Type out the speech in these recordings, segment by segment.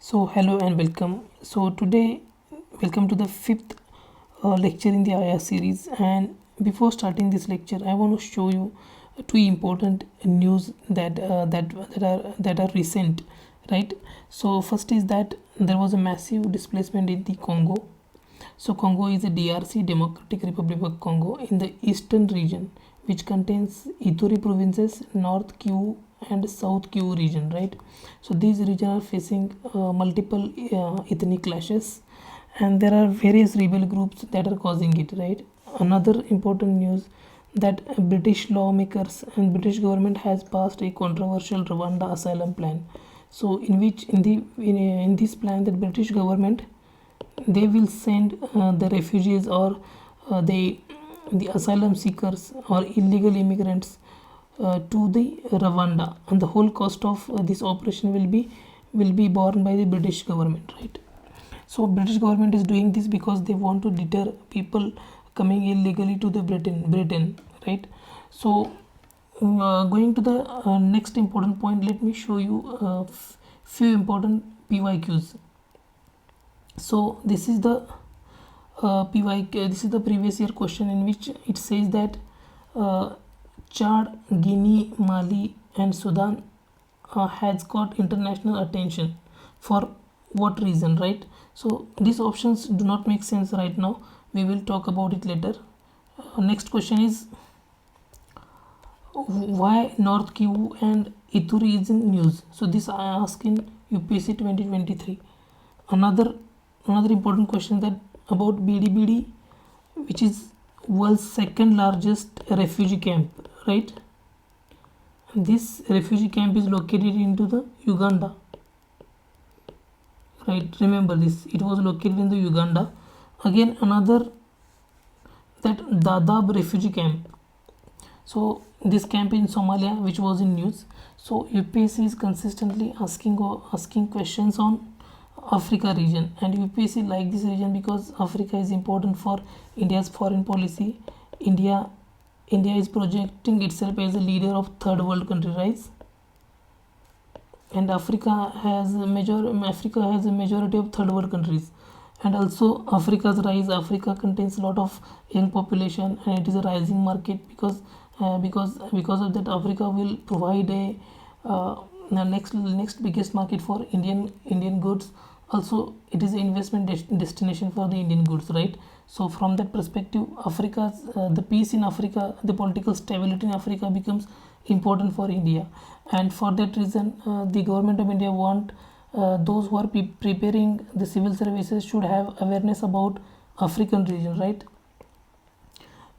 So hello and welcome. So today, welcome to the fifth lecture in the IAS series. And before starting this lecture, I want to show you two important news that are recent, right? So first is that there was a massive displacement in the Congo. So Congo is a DRC, Democratic Republic of Congo, in the eastern region, which contains Ituri provinces, North Kivu and South Kivu region, right? So these regions are facing multiple ethnic clashes, and there are various rebel groups that are causing it, right? Another important news that British lawmakers and British government has passed a controversial Rwanda asylum plan. So in this plan, the British government, they will send the refugees or the asylum seekers or illegal immigrants to the Rwanda, and the whole cost of this operation will be borne by the British government, right? So British government is doing this because they want to deter people coming illegally to the Britain, right? So going to the next important point, let me show you a few important PYQs. So this is the PYQ. This is the previous year question in which it says that Chad, Guinea, Mali, and Sudan has got international attention. For what reason, right? So these options do not make sense right now. We will talk about it later. Next question is why North Kivu and Ituri is in news. So this I ask in UPSC 2023. Another important question that about BDBD, which is world's second largest refugee camp, right? And this refugee camp is located into the Uganda, right? Remember this, it was located in the Uganda. Again, another, that Dadaab refugee camp. So this camp in Somalia, which was in news. So UPSC is consistently asking questions on Africa region, and UPSC like this region because Africa is important for India's foreign policy. India is projecting itself as a leader of third world country, right? And Africa has a majority of third world countries, and also Africa's rise. Africa contains a lot of young population, and it is a rising market because of that, Africa will provide a next biggest market for Indian goods. Also, it is an investment destination for the Indian goods, right? So from that perspective, Africa's the peace in Africa, the political stability in Africa becomes important for India, and for that reason, the government of India want those who are preparing the civil services should have awareness about African region, right?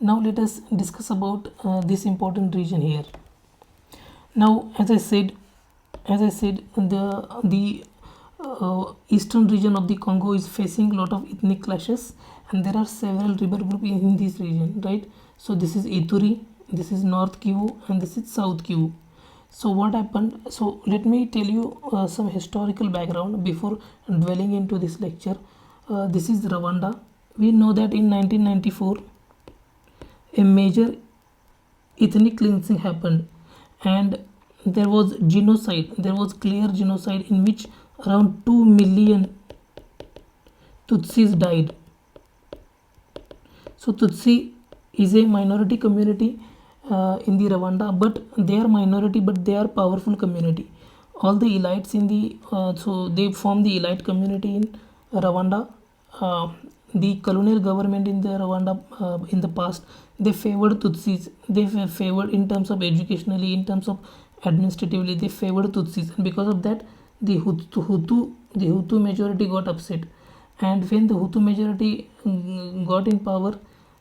Now let us discuss about this important region here. Now, as I said, the eastern region of the Congo is facing a lot of ethnic clashes, and there are several rebel groups in this region, right? So this is Ituri, this is North Kivu, and this is South Kivu. So what happened? So let me tell you some historical background before dwelling into this lecture. This is Rwanda. We know that in 1994 a major ethnic cleansing happened, and there was genocide. There was clear genocide in which around 2 million Tutsis died. So Tutsi is a minority community in the Rwanda, but they are minority, but they are powerful community. All the elites in the so they form the elite community in Rwanda. The colonial government in the Rwanda in the past, they favored Tutsis. They favored in terms of educationally, in terms of administratively, they favored Tutsis, and because of that, the Hutu majority got upset, and when the Hutu majority got in power,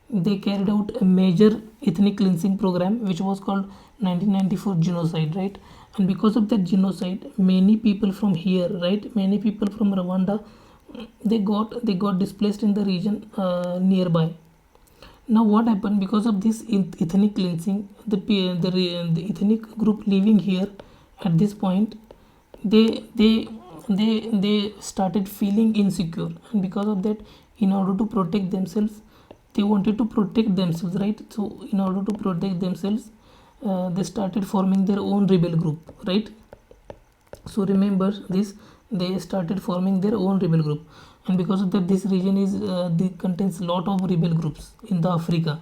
they carried out a major ethnic cleansing program which was called 1994 genocide, right? And because of that genocide, many people from here, right, many people from Rwanda, they got displaced in the region nearby. Now what happened? Because of this ethnic cleansing, the ethnic group living here at this point, they started feeling insecure, and because of that, in order to protect themselves, they wanted to protect themselves, right? So in order to protect themselves, they started forming their own rebel group, right? So remember this, they started forming their own rebel group, and because of that this region is contains lot of rebel groups in the Africa,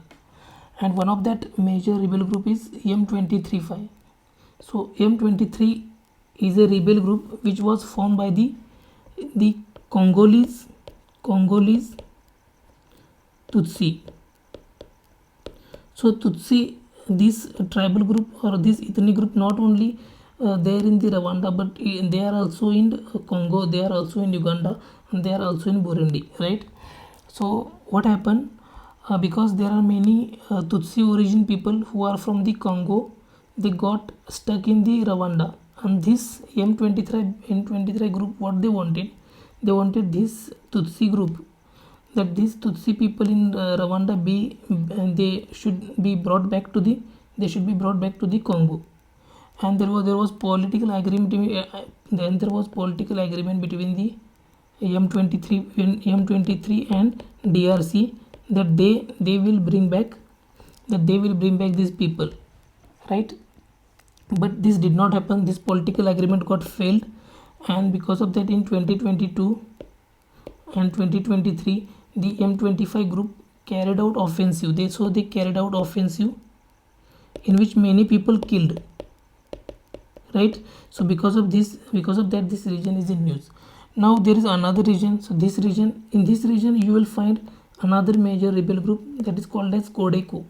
and one of that major rebel group is M23. So M23 is a rebel group which was formed by the Congolese Tutsi. So Tutsi, this tribal group or this ethnic group, not only there in the Rwanda, but they are also in Congo, they are also in Uganda, and they are also in Burundi, right? So what happened, because there are many Tutsi origin people who are from the Congo, they got stuck in the Rwanda, and this M23 group, what they wanted this Tutsi group, that these Tutsi people in Rwanda they should be brought back to the Congo, and there was political agreement. Then there was political agreement between the M23 and DRC that they will bring back these people, right? But this did not happen. This political agreement got failed, and because of that in 2022 and 2023 the M25 group carried out offensive. They carried out offensive in which many people killed, right? So because of that this region is in news. Now there is another region. So in this region you will find another major rebel group that is called as Codeco.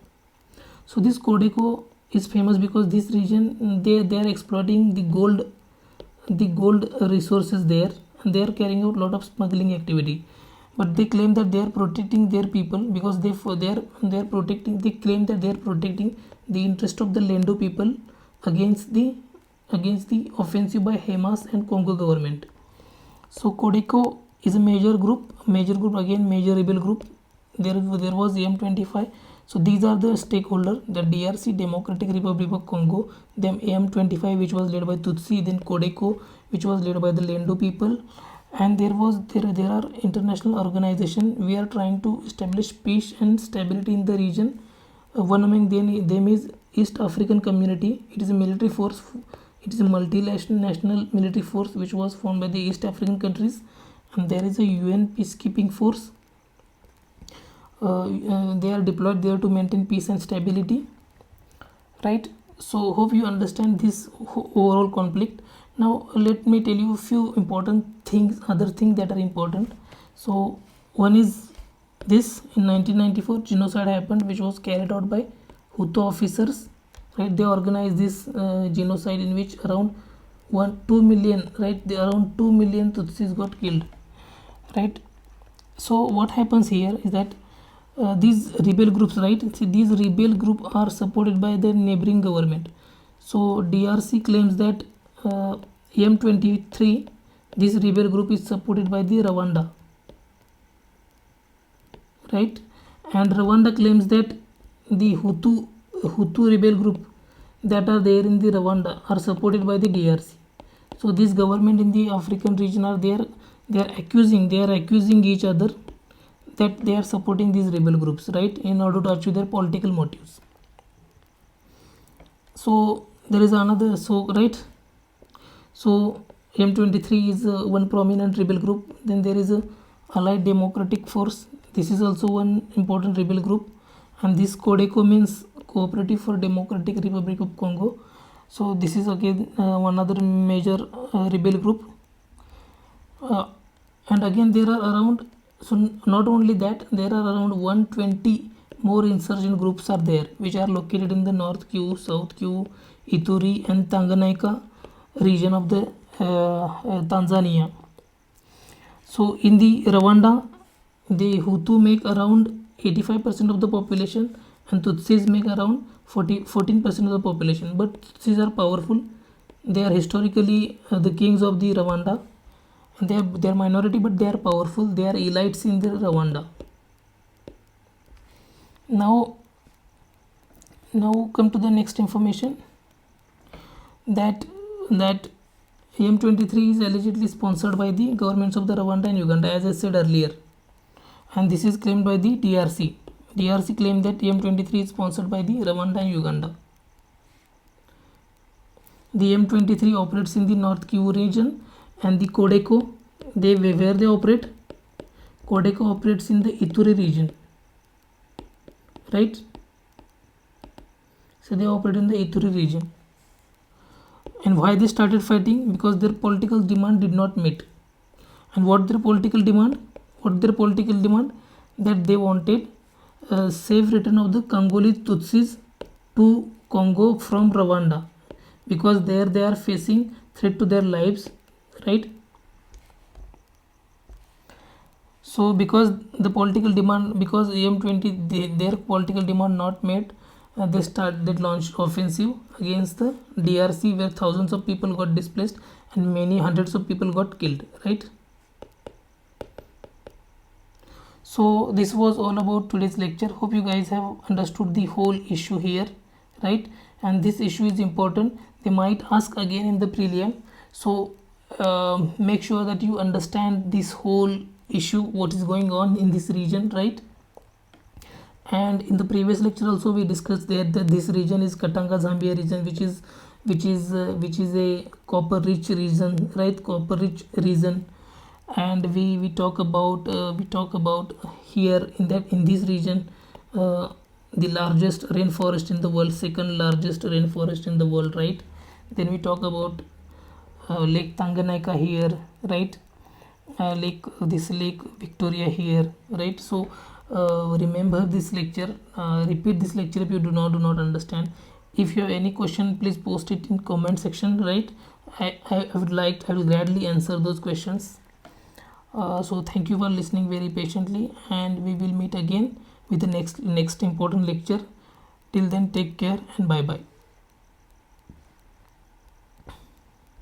So this Codeco is famous because this region they are exploiting the gold resources there, and they are carrying out a lot of smuggling activity, but they claim that they are protecting their people because they claim that they are protecting the interest of the Lendo people against the offensive by Hamas and Congo government. So Codeco is a major group again, major rebel group. There was M25. So these are the stakeholders: the DRC, Democratic Republic of Congo, then M25 which was led by Tutsi, then Codeco which was led by the Lendo people, and there are international organizations. We are trying to establish peace and stability in the region. One among them is East African Community. It is a military force. It is a multinational military force which was formed by the East African countries, and there is a UN peacekeeping force. They are deployed there to maintain peace and stability, right? So hope you understand this overall conflict. Now let me tell you a few important things, other things that are important. So one is this: in 1994 genocide happened, which was carried out by Hutu officers, right? They organized this genocide in which around 2 million, right? Around 2 million Tutsis got killed, right? So what happens here is that these rebel groups, right? See, these rebel groups are supported by the neighboring government. So DRC claims that M23, this rebel group, is supported by the Rwanda, right? And Rwanda claims that the Hutu rebel group that are there in the Rwanda are supported by the DRC. So this government in the African region are there. They are accusing each other that they are supporting these rebel groups, right, in order to achieve their political motives. So there is another, right? So M23 is one prominent rebel group. Then there is a Allied Democratic Force. This is also one important rebel group, and this Codeco means Cooperative for Democratic Republic of Congo. So this is again one other major rebel group, and again there are around, so not only that, there are around 120 more insurgent groups are there, which are located in the North Kivu, South Kivu, Ituri and Tanganyika region of the Tanzania. So in the Rwanda, the Hutu make around 85% of the population, and Tutsis make around 14% of the population. But Tutsis are powerful. They are historically the kings of the Rwanda. They are minority, but they are powerful. They are elites in the Rwanda. Now come to the next information, that M23 is allegedly sponsored by the governments of the Rwanda and Uganda, as I said earlier, and this is claimed by the DRC. DRC claimed that M23 is sponsored by the Rwanda and Uganda. The M23 operates in the North Kivu region, And the Codeco, where they operate? Codeco operates in the Ituri region, right? So they operate in the Ituri region. And why they started fighting? Because their political demand did not meet. And what their political demand? That they wanted safe return of the Congolese Tutsis to Congo from Rwanda, because there they are facing threat to their lives, right? So because the political demand, because AM20 their political demand not met, they launched offensive against the DRC, where thousands of people got displaced and many hundreds of people got killed, right? So this was all about today's lecture. Hope you guys have understood the whole issue here, right? And this issue is important. They might ask again in the prelim. So make sure that you understand this whole issue, what is going on in this region, right? And in the previous lecture also we discussed that this region is Katanga Zambia region, which is a copper rich region, right? Copper rich region. And we talk about here in this region the largest rainforest in the world, second largest rainforest in the world, right? Then we talk about Lake Tanganyika here, right? Lake Victoria here, right? So remember this lecture, repeat this lecture if you do not understand. If you have any question, please post it in comment section, right? I will gladly answer those questions. So thank you for listening very patiently, and we will meet again with the next important lecture. Till then, take care and bye bye.